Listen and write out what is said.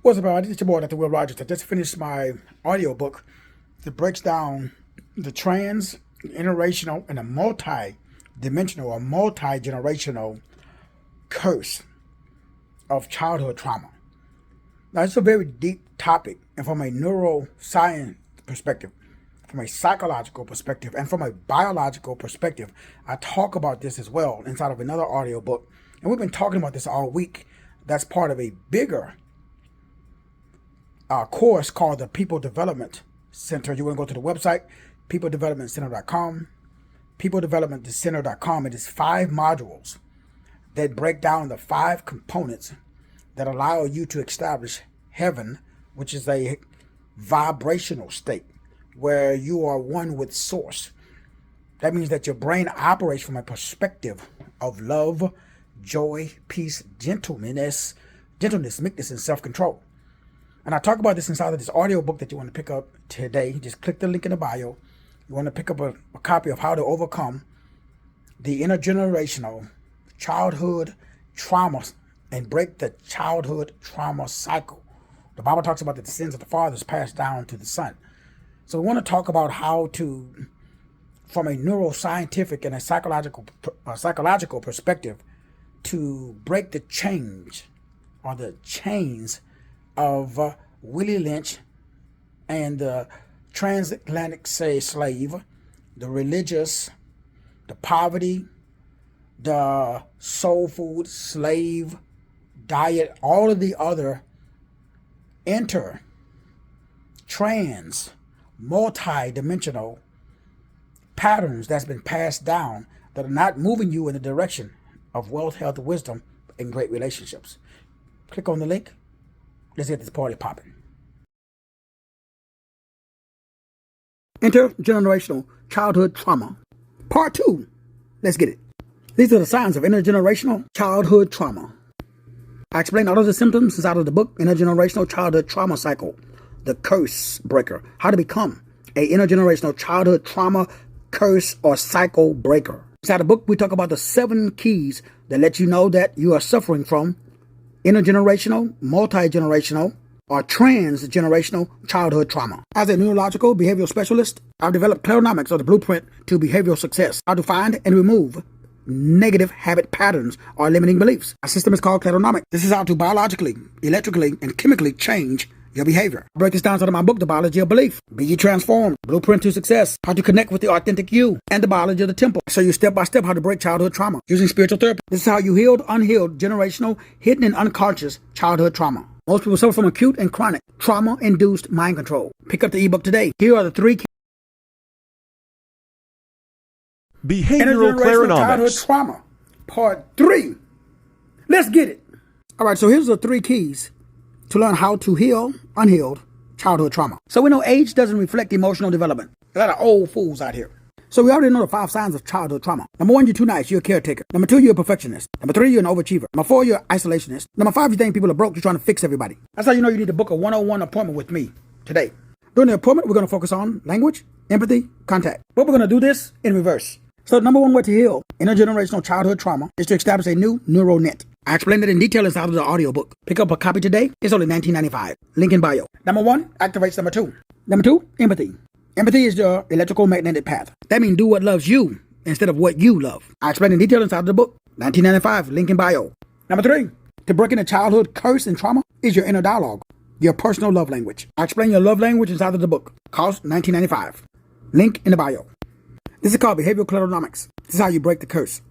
What's up, everybody? It's your boy, Dr. Will Rogers. I just finished my audiobook that breaks down the intergenerational and a multi-dimensional or multi-generational curse of childhood trauma. Now, it's a very deep topic, and from a neuroscience perspective, from a psychological perspective, and from a biological perspective, I talk about this as well inside of another audiobook. And we've been talking about this all week. That's part of a bigger course called the People Development Center. You want to go to the website, peopledevelopmentcenter.com, peopledevelopmentcenter.com. It is 5 modules that break down the 5 components that allow you to establish heaven, which is a vibrational state where you are one with source. That means that your brain operates from a perspective of love, joy, peace, gentleness, meekness, and self-control. And I talk about this inside of this audiobook that you want to pick up today. Just click the link in the bio. You want to pick up a copy of How to Overcome the Intergenerational Childhood Trauma and Break the Childhood Trauma Cycle. The Bible talks about that the sins of the fathers passed down to the son. So we want to talk about how to, from a neuroscientific and a psychological perspective, to break the change or the chains of Willie Lynch and the transatlantic slave, the religious, the poverty, the soul food, slave, diet, all of the other multi-dimensional patterns that's been passed down that are not moving you in the direction of wealth, health, wisdom, and great relationships. Click on the link. Let's get this party popping. Intergenerational childhood trauma. Part 2. Let's get it. These are the signs of intergenerational childhood trauma. I explain all of the symptoms inside of the book, Intergenerational Childhood Trauma Cycle, the Curse Breaker. How to become a intergenerational childhood trauma curse or cycle breaker. Inside the book, we talk about the 7 keys that let you know that you are suffering from intergenerational, multi-generational, or transgenerational childhood trauma. As a neurological behavioral specialist, I've developed Claronomics, or the blueprint to behavioral success. How to find and remove negative habit patterns or limiting beliefs. Our system is called Claronomics. This is how to biologically, electrically, and chemically change your behavior. I break this down inside of my book, The Biology of Belief. Be Ye Transformed, Blueprint to Success. How to connect with the authentic you and the biology of the temple. I show you step by step how to break childhood trauma using spiritual therapy. This is how you healed, unhealed, generational, hidden, and unconscious childhood trauma. Most people suffer from acute and chronic trauma-induced mind control. Pick up the ebook today. Here are the 3 keys. Behavioral Intergenerational childhood Claronomics. trauma. Part 3. Let's get it. All right, so here's the 3 keys to learn how to heal unhealed childhood trauma. So we know age doesn't reflect emotional development. A lot of old fools out here. So we already know the 5 signs of childhood trauma. Number 1, you're too nice. You're a caretaker. Number 2, you're a perfectionist. Number 3, you're an overachiever. Number 4, you're an isolationist. Number 5, you think people are broke. You're trying to fix everybody. That's how you know you need to book a 101 appointment with me today. During the appointment, we're going to focus on language, empathy, contact. But we're going to do this in reverse. So the number 1 way to heal intergenerational childhood trauma is to establish a new neural net. I explained it in detail inside of the audiobook. Pick up a copy today. It's only $19.95. Link in bio. Number 1 activates number 2. Number 2, empathy. Empathy is your electrical magnetic path. That means do what loves you instead of what you love. I explained in detail inside of the book. $19.95. Link in bio. Number 3, to break into childhood curse and trauma is your inner dialogue, your personal love language. I explain your love language inside of the book. Cost $19.95. Link in the bio. This is called Behavioral Claronomics. This is how you break the curse.